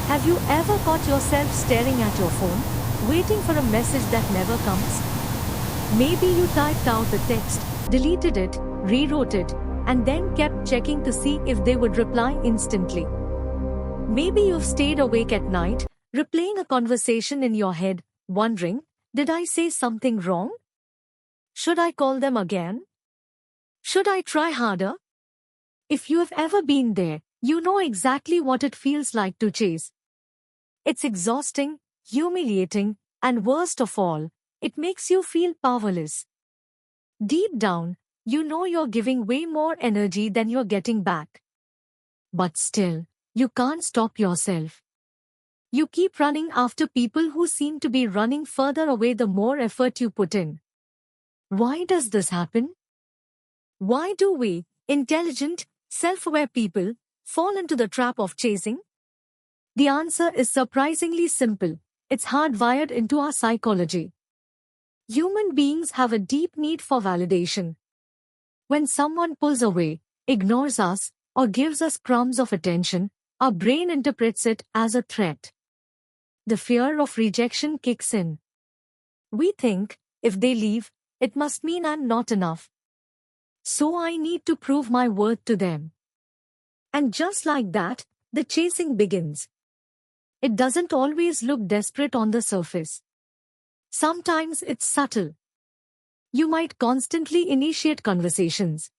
Have you ever caught yourself staring at your phone, waiting for a message that never comes? Maybe you typed out the text, deleted it, rewrote it, and then kept checking to see if they would reply instantly. Maybe you've stayed awake at night, replaying a conversation in your head, wondering, did I say something wrong? Should I call them again? Should I try harder? If you have ever been there, you know exactly what it feels like to chase. It's exhausting, humiliating, and worst of all, it makes you feel powerless. Deep down, you know you're giving way more energy than you're getting back. But still, you can't stop yourself. You keep running after people who seem to be running further away the more effort you put in. Why does this happen? Why do we, intelligent, self-aware people, fall into the trap of chasing? The answer is surprisingly simple. It's hardwired into our psychology. Human beings have a deep need for validation. When someone pulls away, ignores us, or gives us crumbs of attention, our brain interprets it as a threat. The fear of rejection kicks in. We think, if they leave, it must mean I'm not enough. So I need to prove my worth to them. And just like that, the chasing begins. It doesn't always look desperate on the surface. Sometimes it's subtle. You might constantly initiate conversations.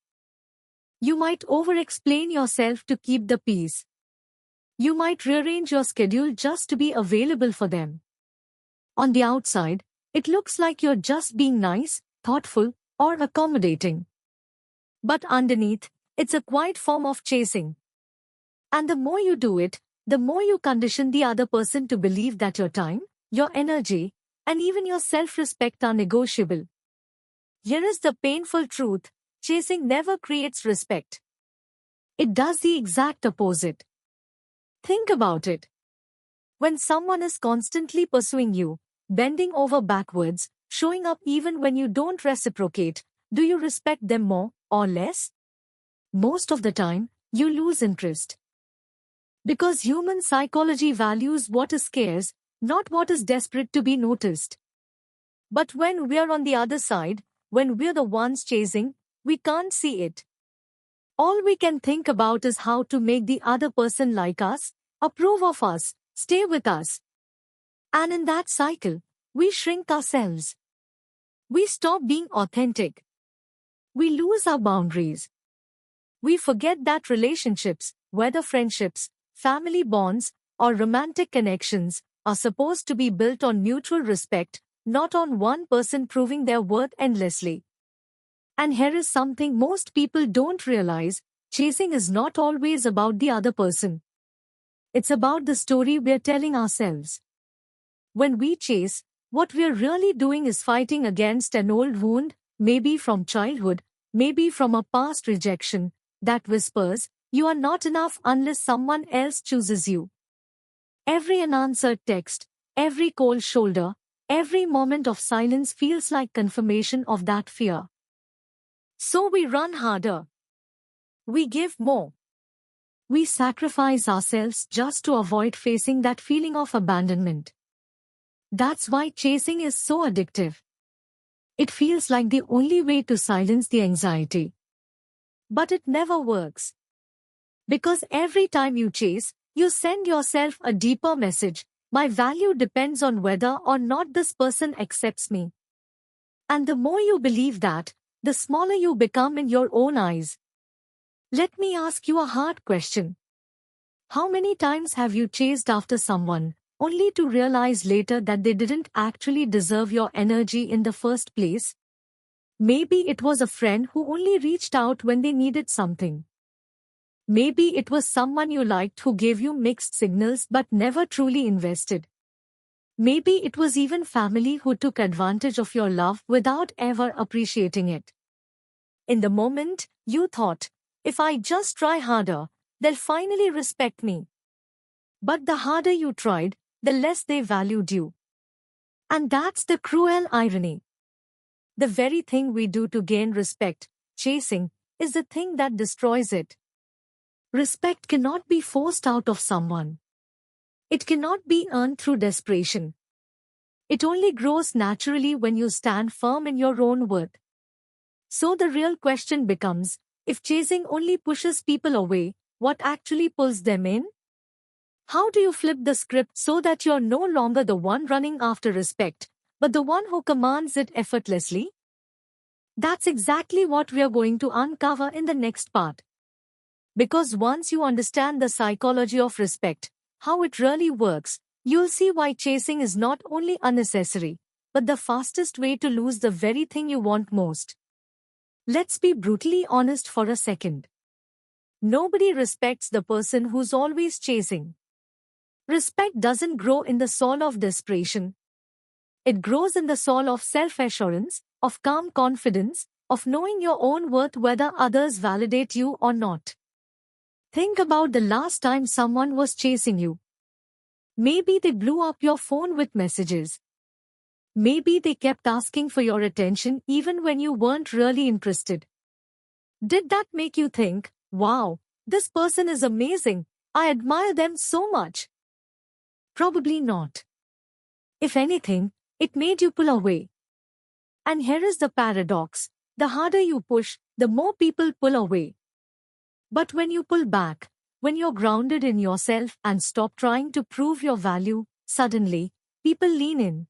You might over-explain yourself to keep the peace. You might rearrange your schedule just to be available for them. On the outside, it looks like you're just being nice, thoughtful, or accommodating. But underneath, it's a quiet form of chasing. And the more you do it, the more you condition the other person to believe that your time, your energy, and even your self-respect are negotiable. Here is the painful truth: chasing never creates respect. It does the exact opposite. Think about it. When someone is constantly pursuing you, bending over backwards, showing up even when you don't reciprocate, do you respect them more or less? Most of the time, you lose interest. Because human psychology values what is scarce, not what is desperate to be noticed. But when we're on the other side, when we're the ones chasing, we can't see it. All we can think about is how to make the other person like us, approve of us, stay with us. And in that cycle, we shrink ourselves. We stop being authentic. We lose our boundaries. We forget that relationships, whether friendships, family bonds, or romantic connections, are supposed to be built on mutual respect, not on one person proving their worth endlessly. And here is something most people don't realize: chasing is not always about the other person. It's about the story we're telling ourselves. When we chase, what we're really doing is fighting against an old wound, maybe from childhood, maybe from a past rejection, that whispers, "You are not enough unless someone else chooses you." Every unanswered text, every cold shoulder, every moment of silence feels like confirmation of that fear. So we run harder. We give more. We sacrifice ourselves just to avoid facing that feeling of abandonment. That's why chasing is so addictive. It feels like the only way to silence the anxiety. But it never works. Because every time you chase, you send yourself a deeper message: my value depends on whether or not this person accepts me. And the more you believe that, the smaller you become in your own eyes. Let me ask you a hard question. How many times have you chased after someone, only to realize later that they didn't actually deserve your energy in the first place? Maybe it was a friend who only reached out when they needed something. Maybe it was someone you liked who gave you mixed signals but never truly invested. Maybe it was even family who took advantage of your love without ever appreciating it. In the moment, you thought, if I just try harder, they'll finally respect me. But the harder you tried, the less they valued you. And that's the cruel irony. The very thing we do to gain respect, chasing, is the thing that destroys it. Respect cannot be forced out of someone. It cannot be earned through desperation. It only grows naturally when you stand firm in your own worth. So the real question becomes, if chasing only pushes people away, what actually pulls them in? How do you flip the script so that you're no longer the one running after respect, but the one who commands it effortlessly? That's exactly what we are going to uncover in the next part. Because once you understand the psychology of respect, how it really works, you'll see why chasing is not only unnecessary, but the fastest way to lose the very thing you want most. Let's be brutally honest for a second. Nobody respects the person who's always chasing. Respect doesn't grow in the soul of desperation. It grows in the soul of self-assurance, of calm confidence, of knowing your own worth whether others validate you or not. Think about the last time someone was chasing you. Maybe they blew up your phone with messages. Maybe they kept asking for your attention even when you weren't really interested. Did that make you think, wow, this person is amazing, I admire them so much? Probably not. If anything, it made you pull away. And here is the paradox. The harder you push, the more people pull away. But when you pull back, when you're grounded in yourself and stop trying to prove your value, suddenly, people lean in.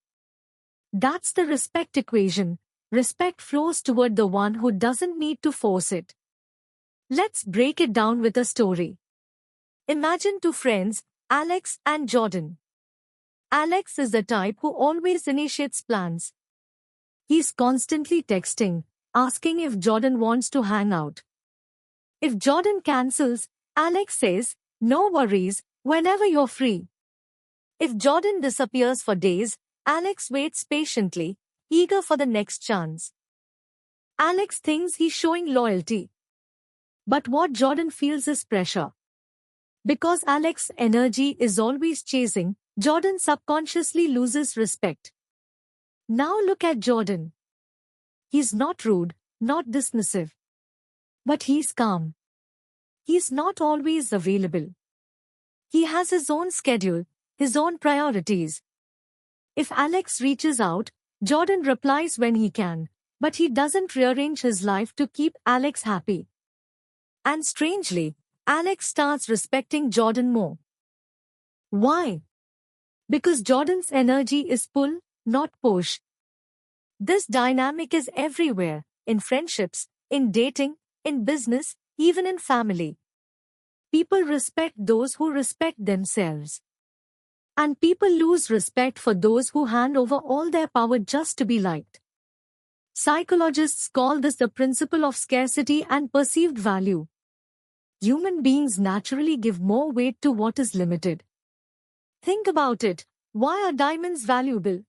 That's the respect equation. Respect flows toward the one who doesn't need to force it. Let's break it down with a story. Imagine two friends, Alex and Jordan. Alex is the type who always initiates plans. He's constantly texting, asking if Jordan wants to hang out. If Jordan cancels, Alex says, no worries, whenever you're free. If Jordan disappears for days, Alex waits patiently, eager for the next chance. Alex thinks he's showing loyalty. But what Jordan feels is pressure. Because Alex's energy is always chasing, Jordan subconsciously loses respect. Now look at Jordan. He's not rude, not dismissive. But he's calm. He's not always available. He has his own schedule, his own priorities. If Alex reaches out, Jordan replies when he can, but he doesn't rearrange his life to keep Alex happy. And strangely, Alex starts respecting Jordan more. Why? Because Jordan's energy is pull, not push. This dynamic is everywhere, in friendships, in dating, in business, even in family. People respect those who respect themselves. And people lose respect for those who hand over all their power just to be liked. Psychologists call this the principle of scarcity and perceived value. Human beings naturally give more weight to what is limited. Think about it. Why are diamonds valuable?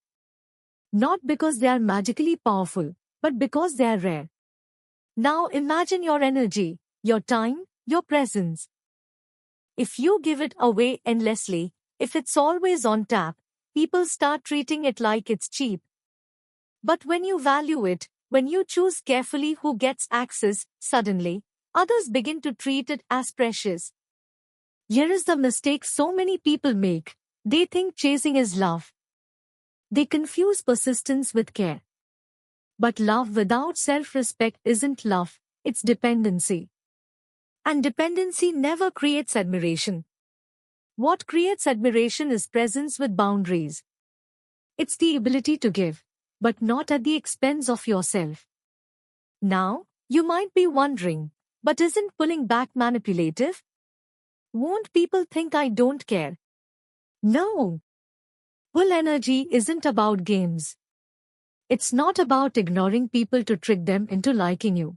Not because they are magically powerful, but because they are rare. Now imagine your energy, your time, your presence. If you give it away endlessly, if it's always on tap, people start treating it like it's cheap. But when you value it, when you choose carefully who gets access, suddenly, others begin to treat it as precious. Here is the mistake so many people make. They think chasing is love. They confuse persistence with care. But love without self-respect isn't love, it's dependency. And dependency never creates admiration. What creates admiration is presence with boundaries. It's the ability to give, but not at the expense of yourself. Now, you might be wondering, but isn't pulling back manipulative? Won't people think I don't care? No. Pull energy isn't about games. It's not about ignoring people to trick them into liking you.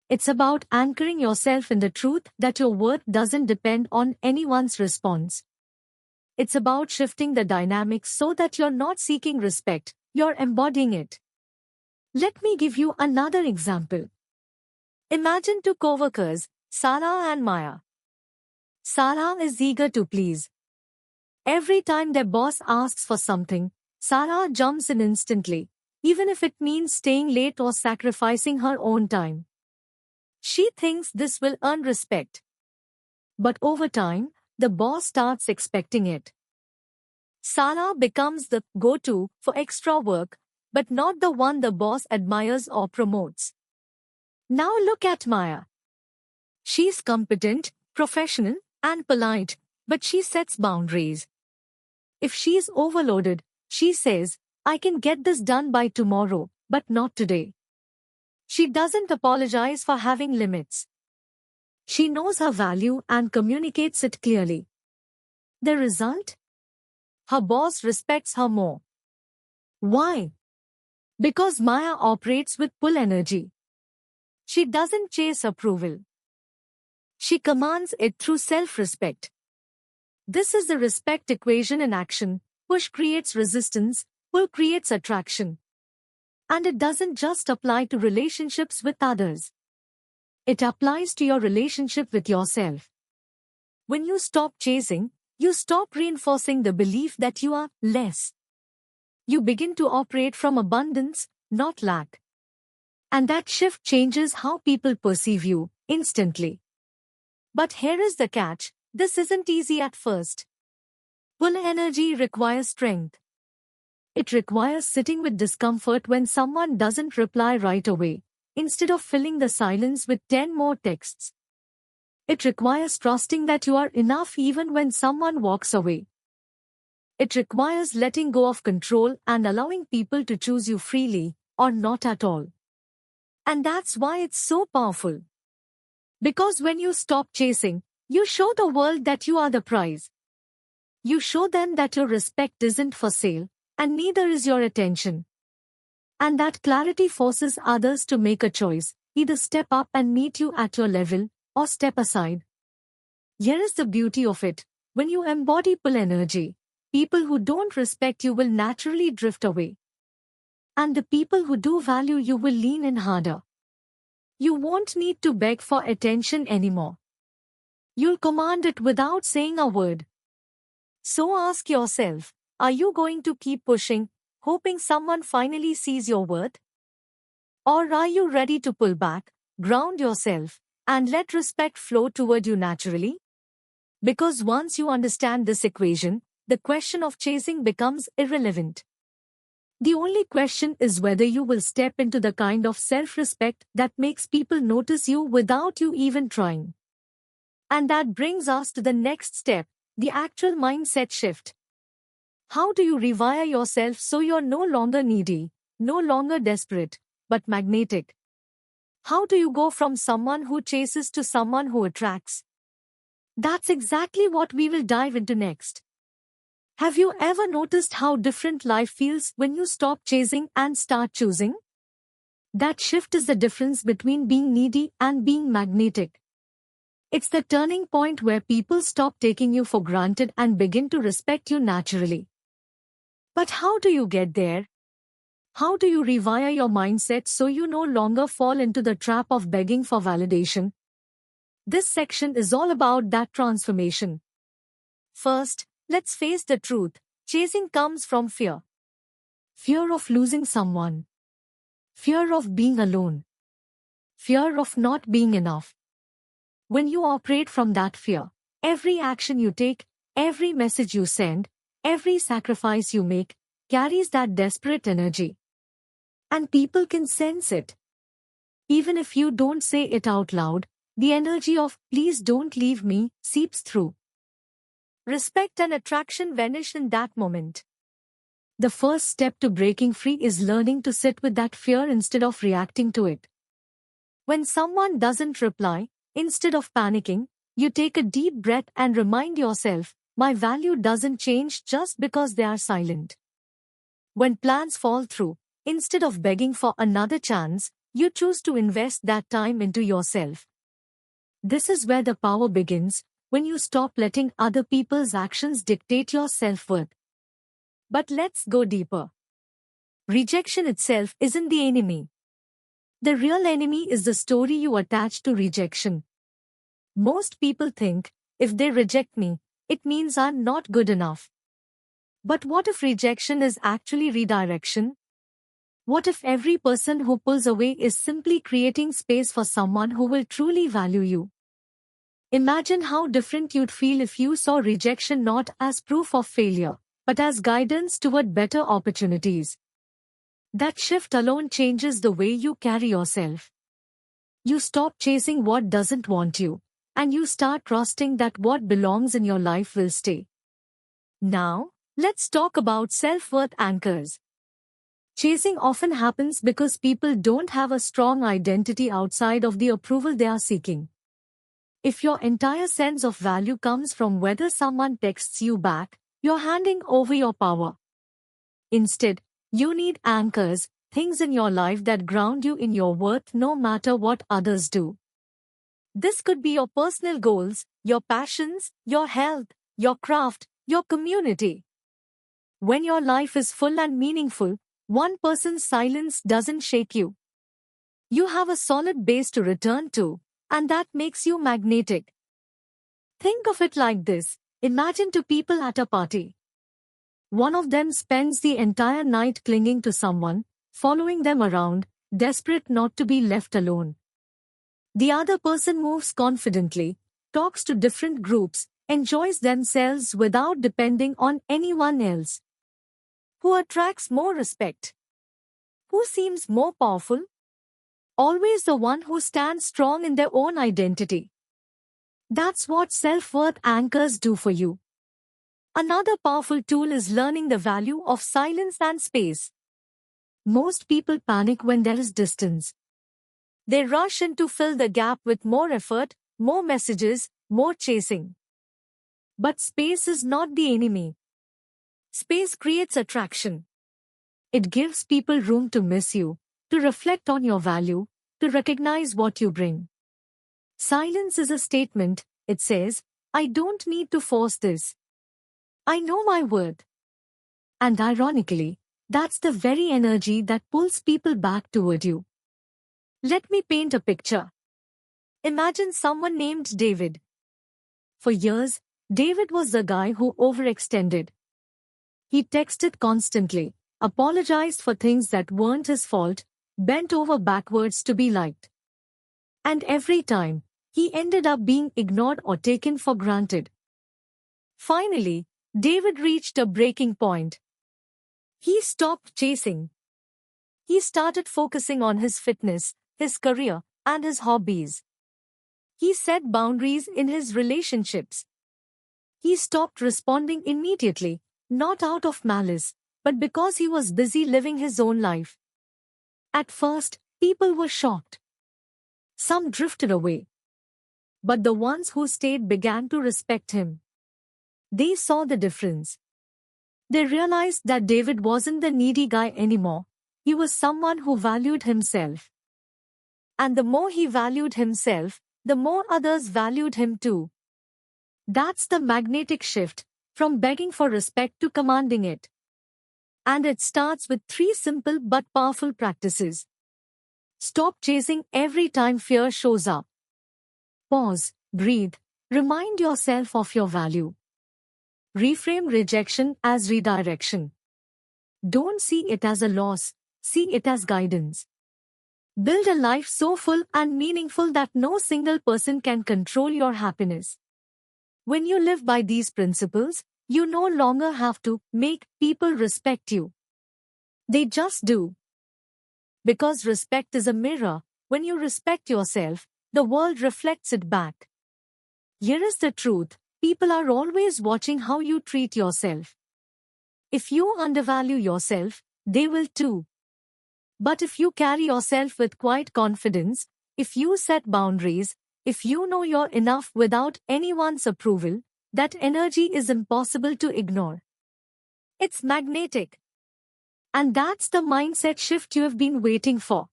It's about anchoring yourself in the truth that your worth doesn't depend on anyone's response. It's about shifting the dynamics so that you're not seeking respect, you're embodying it. Let me give you another example. Imagine two co-workers, Sarah and Maya. Sarah is eager to please. Every time their boss asks for something, Sarah jumps in instantly, even if it means staying late or sacrificing her own time. She thinks this will earn respect. But over time, the boss starts expecting it. Sarah becomes the go-to for extra work, but not the one the boss admires or promotes. Now look at Maya. She's competent, professional, and polite, but she sets boundaries. If she's overloaded, she says, I can get this done by tomorrow, but not today. She doesn't apologize for having limits. She knows her value and communicates it clearly. The result? Her boss respects her more. Why? Because Maya operates with pull energy. She doesn't chase approval. She commands it through self-respect. This is the respect equation in action. Push creates resistance, pull creates attraction. And it doesn't just apply to relationships with others. It applies to your relationship with yourself. When you stop chasing, you stop reinforcing the belief that you are less. You begin to operate from abundance, not lack. And that shift changes how people perceive you, instantly. But here is the catch, this isn't easy at first. Pull energy requires strength. It requires sitting with discomfort when someone doesn't reply right away, instead of filling the silence with 10 more texts. It requires trusting that you are enough even when someone walks away. It requires letting go of control and allowing people to choose you freely, or not at all. And that's why it's so powerful. Because when you stop chasing, you show the world that you are the prize. You show them that your respect isn't for sale, and neither is your attention. And that clarity forces others to make a choice, either step up and meet you at your level, or step aside. Here is the beauty of it. When you embody pull energy, people who don't respect you will naturally drift away. And the people who do value you will lean in harder. You won't need to beg for attention anymore. You'll command it without saying a word. So ask yourself, are you going to keep pushing, hoping someone finally sees your worth? Or are you ready to pull back, ground yourself, and let respect flow toward you naturally? Because once you understand this equation, the question of chasing becomes irrelevant. The only question is whether you will step into the kind of self-respect that makes people notice you without you even trying. And that brings us to the next step, the actual mindset shift. How do you rewire yourself so you're no longer needy, no longer desperate, but magnetic? How do you go from someone who chases to someone who attracts? That's exactly what we will dive into next. Have you ever noticed how different life feels when you stop chasing and start choosing? That shift is the difference between being needy and being magnetic. It's the turning point where people stop taking you for granted and begin to respect you naturally. But how do you get there? How do you rewire your mindset so you no longer fall into the trap of begging for validation? This section is all about that transformation. First, let's face the truth. Chasing comes from fear. Fear of losing someone. Fear of being alone. Fear of not being enough. When you operate from that fear, every action you take, every message you send, every sacrifice you make, carries that desperate energy. And people can sense it. Even if you don't say it out loud, the energy of, please don't leave me, seeps through. Respect and attraction vanish in that moment. The first step to breaking free is learning to sit with that fear instead of reacting to it. When someone doesn't reply, instead of panicking, you take a deep breath and remind yourself, my value doesn't change just because they are silent. When plans fall through, instead of begging for another chance, you choose to invest that time into yourself. This is where the power begins, when you stop letting other people's actions dictate your self-worth. But let's go deeper. Rejection itself isn't the enemy. The real enemy is the story you attach to rejection. Most people think, if they reject me, it means I'm not good enough. But what if rejection is actually redirection? What if every person who pulls away is simply creating space for someone who will truly value you? Imagine how different you'd feel if you saw rejection not as proof of failure, but as guidance toward better opportunities. That shift alone changes the way you carry yourself. You stop chasing what doesn't want you, and you start trusting that what belongs in your life will stay. Now, let's talk about self-worth anchors. Chasing often happens because people don't have a strong identity outside of the approval they are seeking. If your entire sense of value comes from whether someone texts you back, you're handing over your power. Instead, you need anchors, things in your life that ground you in your worth no matter what others do. This could be your personal goals, your passions, your health, your craft, your community. When your life is full and meaningful, one person's silence doesn't shake you. You have a solid base to return to, and that makes you magnetic. Think of it like this. Imagine two people at a party. One of them spends the entire night clinging to someone, following them around, desperate not to be left alone. The other person moves confidently, talks to different groups, enjoys themselves without depending on anyone else. Who attracts more respect? Who seems more powerful? Always the one who stands strong in their own identity. That's what self-worth anchors do for you. Another powerful tool is learning the value of silence and space. Most people panic when there is distance. They rush in to fill the gap with more effort, more messages, more chasing. But space is not the enemy. Space creates attraction. It gives people room to miss you, to reflect on your value, to recognize what you bring. Silence is a statement. It says, I don't need to force this. I know my worth. And ironically, that's the very energy that pulls people back toward you. Let me paint a picture. Imagine someone named David. For years, David was the guy who overextended. He texted constantly, apologized for things that weren't his fault, bent over backwards to be liked. And every time, he ended up being ignored or taken for granted. Finally, David reached a breaking point. He stopped chasing. He started focusing on his fitness, his career, and his hobbies. He set boundaries in his relationships. He stopped responding immediately, not out of malice, but because he was busy living his own life. At first, people were shocked. Some drifted away. But the ones who stayed began to respect him. They saw the difference. They realized that David wasn't the needy guy anymore. He was someone who valued himself. And the more he valued himself, the more others valued him too. That's the magnetic shift, from begging for respect to commanding it. And it starts with 3 simple but powerful practices. Stop chasing every time fear shows up. Pause, breathe, remind yourself of your value. Reframe rejection as redirection. Don't see it as a loss, see it as guidance. Build a life so full and meaningful that no single person can control your happiness. When you live by these principles, you no longer have to make people respect you. They just do. Because respect is a mirror. When you respect yourself, the world reflects it back. Here is the truth. People are always watching how you treat yourself. If you undervalue yourself, they will too. But if you carry yourself with quiet confidence, if you set boundaries, if you know you're enough without anyone's approval, that energy is impossible to ignore. It's magnetic. And that's the mindset shift you have been waiting for.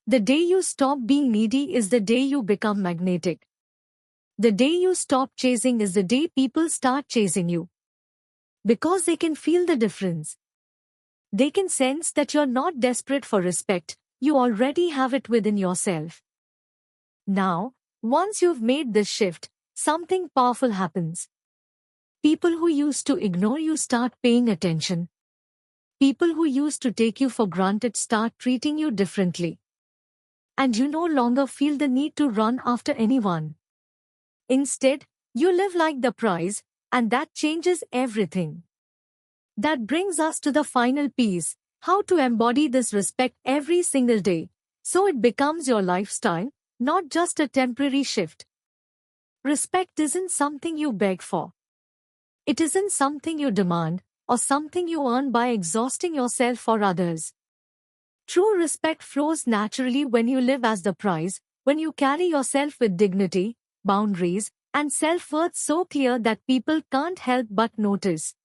The day you stop being needy is the day you become magnetic. The day you stop chasing is the day people start chasing you. Because they can feel the difference. They can sense that you're not desperate for respect, you already have it within yourself. Now, once you've made this shift, something powerful happens. People who used to ignore you start paying attention. People who used to take you for granted start treating you differently. And you no longer feel the need to run after anyone. Instead, you live like the prize, and that changes everything. That brings us to the final piece, how to embody this respect every single day, so it becomes your lifestyle, not just a temporary shift. Respect isn't something you beg for. It isn't something you demand, or something you earn by exhausting yourself for others. True respect flows naturally when you live as the prize, when you carry yourself with dignity, boundaries, and self-worth so clear that people can't help but notice.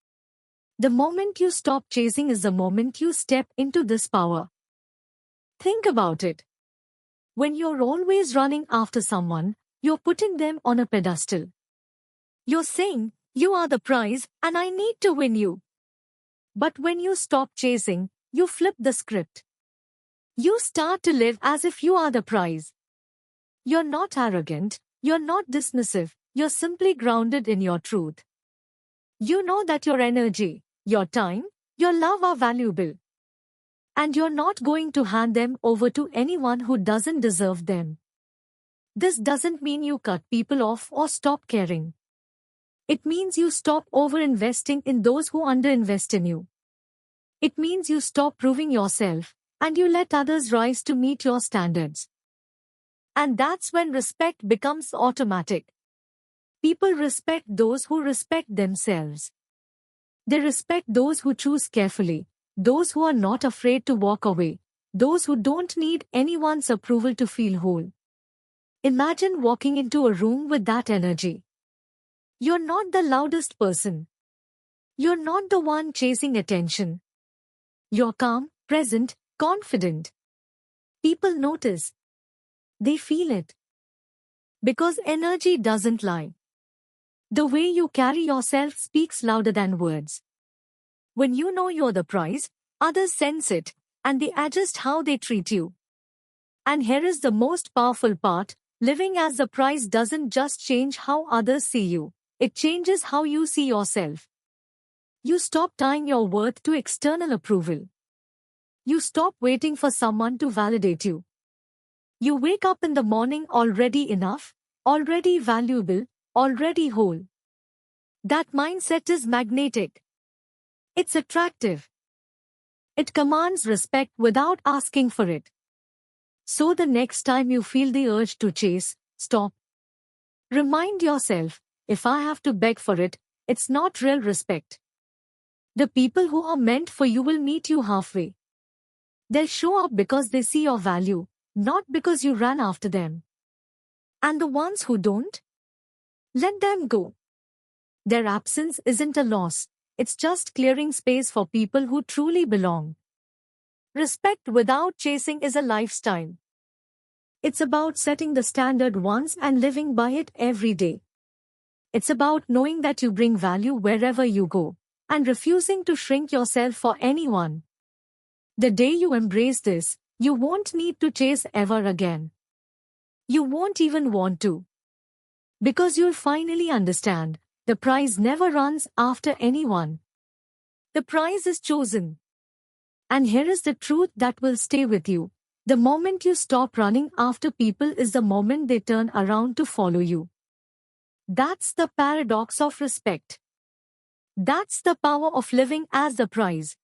The moment you stop chasing is the moment you step into this power. Think about it. When you're always running after someone, you're putting them on a pedestal. You're saying, you are the prize, and I need to win you. But when you stop chasing, you flip the script. You start to live as if you are the prize. You're not arrogant, you're not dismissive, you're simply grounded in your truth. You know that your energy, your time, your love are valuable. And you're not going to hand them over to anyone who doesn't deserve them. This doesn't mean you cut people off or stop caring. It means you stop over-investing in those who under-invest in you. It means you stop proving yourself, and you let others rise to meet your standards. And that's when respect becomes automatic. People respect those who respect themselves. They respect those who choose carefully, those who are not afraid to walk away, those who don't need anyone's approval to feel whole. Imagine walking into a room with that energy. You're not the loudest person. You're not the one chasing attention. You're calm, present, confident. People notice. They feel it. Because energy doesn't lie. The way you carry yourself speaks louder than words. When you know you're the prize, others sense it, and they adjust how they treat you. And here is the most powerful part, living as the prize doesn't just change how others see you, it changes how you see yourself. You stop tying your worth to external approval. You stop waiting for someone to validate you. You wake up in the morning already enough, already valuable, already whole. That mindset is magnetic. It's attractive. It commands respect without asking for it. So the next time you feel the urge to chase, stop. Remind yourself, if I have to beg for it, it's not real respect. The people who are meant for you will meet you halfway. They'll show up because they see your value, not because you ran after them. And the ones who don't? Let them go. Their absence isn't a loss, it's just clearing space for people who truly belong. Respect without chasing is a lifestyle. It's about setting the standard once and living by it every day. It's about knowing that you bring value wherever you go, and refusing to shrink yourself for anyone. The day you embrace this, you won't need to chase ever again. You won't even want to. Because you'll finally understand, the prize never runs after anyone. The prize is chosen. And here is the truth that will stay with you. The moment you stop running after people is the moment they turn around to follow you. That's the paradox of respect. That's the power of living as the prize.